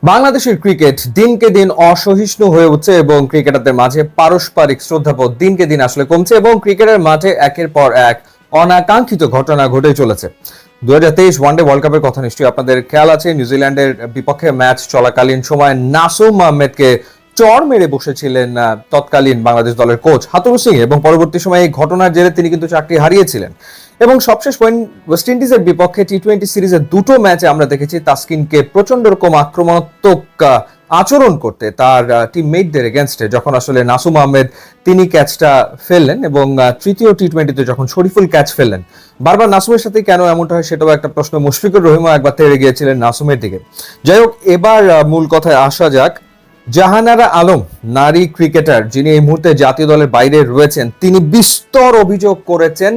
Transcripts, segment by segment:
বাংলাদেশের ক্রিকেট দিনকে দিন অসহিষ্ণু হয়ে উঠছে এবং ক্রিকেটারদের মাঝে পারস্পরিক শ্রদ্ধাবোধ দিনকে দিন আসলে কমছে এবং ক্রিকেটের মাঠে একের পর এক অনাকাঙ্ক্ষিত ঘটনা ঘটে চলেছে। 2023 ওয়ানডে ওয়ার্ল্ড কাপের কথা নিশ্চয়ই আপনাদের খেয়াল আছে। নিউজিল্যান্ডের বিপক্ষে ম্যাচ চলাকালীন সময় নাসুম আহমেদকে চর মেরে বসেছিলেন তৎকালীন বাংলাদেশ দলের কোচ হাতুরু সিং এবং পরবর্তী সময়ে এই ঘটনার জেরে তিনি কিন্তু চাকরি হারিয়েছিলেন। এবং সবশেষ ওয়েস্ট ইন্ডিজের বিপক্ষে টি-20 সিরিজের দুটো ম্যাচে আমরা দেখেছি তাসকিনকে প্রচন্ড রকম আক্রমণাত্মক আচরণ করতে তার টিমমেটদের এগেনস্টে, যখন আসলে নাসুম আহমেদ তিনি ক্যাচটা ফেললেন এবং তৃতীয় টি-20তে যখন শরীফুল ক্যাচ ফেললেন, বারবার নাসুমের সাথে কেন এমনটা হয় সেটাও একটা প্রশ্ন। মুশফিকুর রহিমও একবার তেড়ে গিয়েছিলেন নাসুমের দিকে। যাই হোক, এবার মূল কথায় আসা যাক। জাহানারা আলম, নারী ক্রিকেটার যিনি এই মুহূর্তে জাতীয় দলের বাইরে রয়েছেন, তিনি বিস্তর অভিযোগ করেছেন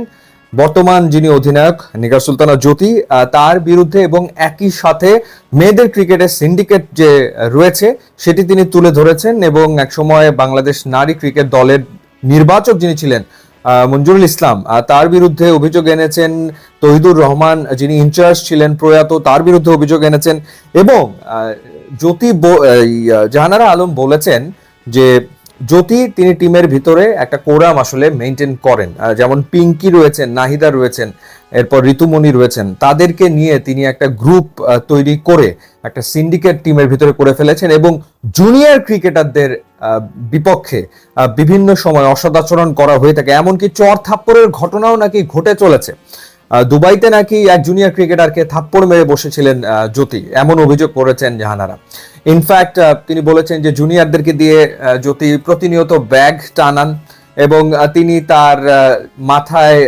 বর্তমান যিনি অধিনায়ক নিগার সুলতানা জ্যোতি তার বিরুদ্ধে, এবং একই সাথে মেয়েদের ক্রিকেটের সিন্ডিকেট যে রয়েছে সেটি তিনি তুলে ধরেছেন। এবং একসময় বাংলাদেশ নারী ক্রিকেট দলের নির্বাচক যিনি ছিলেন মঞ্জুরুল ইসলাম, তার বিরুদ্ধে অভিযোগ এনেছেন। তহিদুর রহমান যিনি ইনচার্জ ছিলেন প্রয়াত, তার বিরুদ্ধে অভিযোগ এনেছেন। এবং জাহানারা আলম বলেছেন যে জ্যোতি তিনি টিমের ভিতরে একটা কোরাম আসলে মেনটেন করেন, যেমন পিঙ্কি রয়েছেন, নাহিদা রয়েছেন, এরপর ঋতুমণি রয়েছেন, তাদেরকে নিয়ে তিনি একটা গ্রুপ তৈরি করে একটা সিন্ডিকেট টিমের ভিতরে করে ফেলেছেন এবং জুনিয়র ক্রিকেটারদের বিপক্ষে বিভিন্ন সময় অসদাচরণ করা হয়ে থাকে। এমনকি চর থাপ্পড়ের ঘটনাও নাকি ঘটে চলেছে। দুবাইতে নাকি এক জুনিয়র ক্রিকেটারকে থাপ্পড় মেরে বসেছিলেন জ্যোতি, এমন অভিযোগ করেছেন জাহানারা। ইনফ্যাক্ট তিনি বলেছেন যে জুনিয়রদেরকে দিয়ে জ্যোতি প্রতিনিয়ত ব্যাগ টানান এবং তিনি তার মাথায়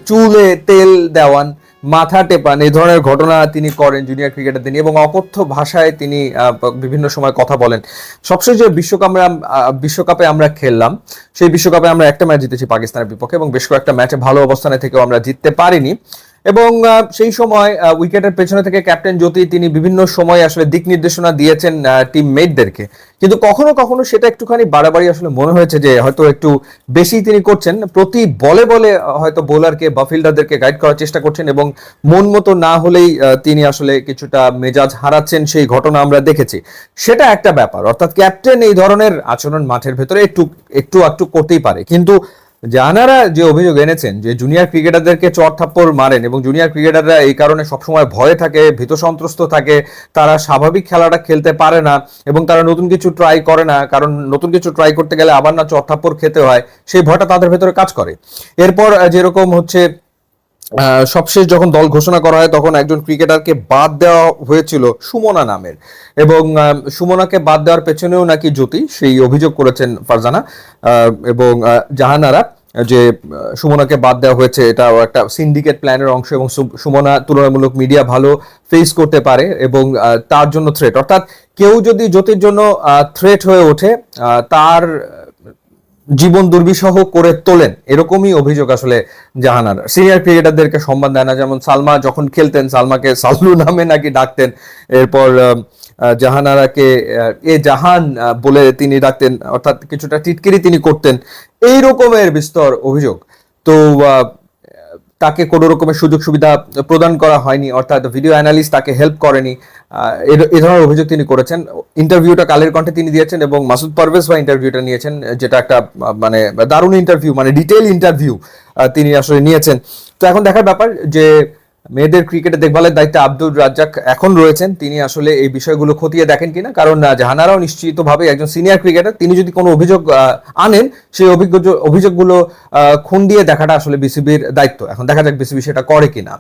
চুলে তেল দেওয়ান, মাথা টেপান, এই ধরনের ঘটনা তিনি করেন জুনিয়র ক্রিকেটারদের নিয়ে এবং অকথ্য ভাষায় তিনি বিভিন্ন সময় কথা বলেন। সবশেষ যে বিশ্বকাপে আমরা খেললাম, সেই বিশ্বকাপে আমরা একটা ম্যাচ জিতেছি পাকিস্তানের বিপক্ষে এবং বেশ কয়েকটা ম্যাচে ভালো অবস্থানে থেকেও আমরা জিততে পারিনি। এবং সেই সময় উইকেটের পেছনে থেকে ক্যাপ্টেন জ্যোতি তিনি বিভিন্ন সময় আসলে দিক নির্দেশনা দিয়েছেন টিমমেটদেরকে, কিন্তু কখনো কখনো সেটা একটুখানি বাড়াবাড়ি আসলে মনে হয়েছে যে হয়তো একটু বেশি তিনি করছেন। প্রতি বলে বলে হয়তো বোলারকে বা ফিল্ডারদেরকে গাইড করার চেষ্টা করছেন এবং মন মতো না হলেই তিনি আসলে কিছুটা মেজাজ হারাচ্ছেন, সেই ঘটনা আমরা দেখেছি। সেটা একটা ব্যাপার, অর্থাৎ ক্যাপ্টেন এই ধরনের আচরণ মাঠের ভেতরে একটু করতেই পারে। কিন্তু জাহানারা যে অভিযোগ এনেছেন যে জুনিয়র ক্রিকেটারদেরকে চড় থাপ্পড় মারেন এবং জুনিয়র ক্রিকেটাররা এই কারণে সবসময় ভয়ে থাকে, ভীত সন্ত্রস্ত থাকে, তারা স্বাভাবিক খেলাটা খেলতে পারে না এবং তারা নতুন কিছু ট্রাই করে না, কারণ নতুন কিছু ট্রাই করতে গেলে আবার না চড় থাপ্পড় খেতে হয়, সেই ভয়টা তাদের ভেতরে কাজ করে। এরপর যেরকম হচ্ছে সবশেষ যখন দল ঘোষণা করা হয় তখন একজন ক্রিকেটারকে বাদ দেওয়া হয়েছিল সুমনা নামের, এবং সুমনাকে বাদ দেওয়ার পেছনেও নাকি জ্যোতি, সেই অভিযোগ করেছেন ফারজানা এবং জাহানারা, যে সুমনাকে বাদ দেওয়া হয়েছে এটাও একটা সিন্ডিকেট প্ল্যানের অংশ এবং সুমনা তুলনামূলক মিডিয়া ভালো ফেস করতে পারে এবং তার জন্য থ্রেট, অর্থাৎ কেউ যদি জ্যোতির জন্য থ্রেট হয়ে ওঠে তার জীবন দুর্বিষহ করে তোলেন, এরকমই অভিযোগ আসলে জাহানার। সিনিয়র ক্রিকেটারদেরকে সম্মান দেয় না, যেমন সালমা যখন খেলতেন সালমাকে সাল্লু নামে নাকি ডাকতেন, এরপর জাহানারাকে এ জাহান বলে তিনি ডাকতেন, অর্থাৎ কিছুটা টিটকিরি তিনি করতেন, এই রকমের বিস্তর অভিযোগ। তো তাকে কোনো রকমের সুযোগ সুবিধা প্রদান করা হয়নি, অর্থাৎ ভিডিও অ্যানালিস্ট তাকে হেল্প করেনি, এ ধরনের অভিযোগ তিনি করেছেন। ইন্টারভিউটা কালের কণ্ঠে তিনি দিয়েছেন এবং মাসুদ পারভেজ ভাই ইন্টারভিউটা নিয়েছেন, যেটা একটা মানে দারুণ ইন্টারভিউ, মানে ডিটেইল ইন্টারভিউ তিনি আসলে নিয়েছেন। তো এখন দেখার ব্যাপার যে মেয়েদের ক্রিকেটে দেখভালের দায়িত্বে আব্দুর রাজ্জাক এখন রয়েছেন, তিনি আসলে এই বিষয়গুলো খতিয়ে দেখেন কিনা, কারণ জাহানারাও নিশ্চিতভাবে একজন সিনিয়র ক্রিকেটার, তিনি যদি কোনো অভিযোগ আনেন সেই অভিযোগগুলো খুন দিয়ে দেখাটা আসলে বিসিবির দায়িত্ব। এখন দেখা যাক বিসিবি সেটা করে কিনা।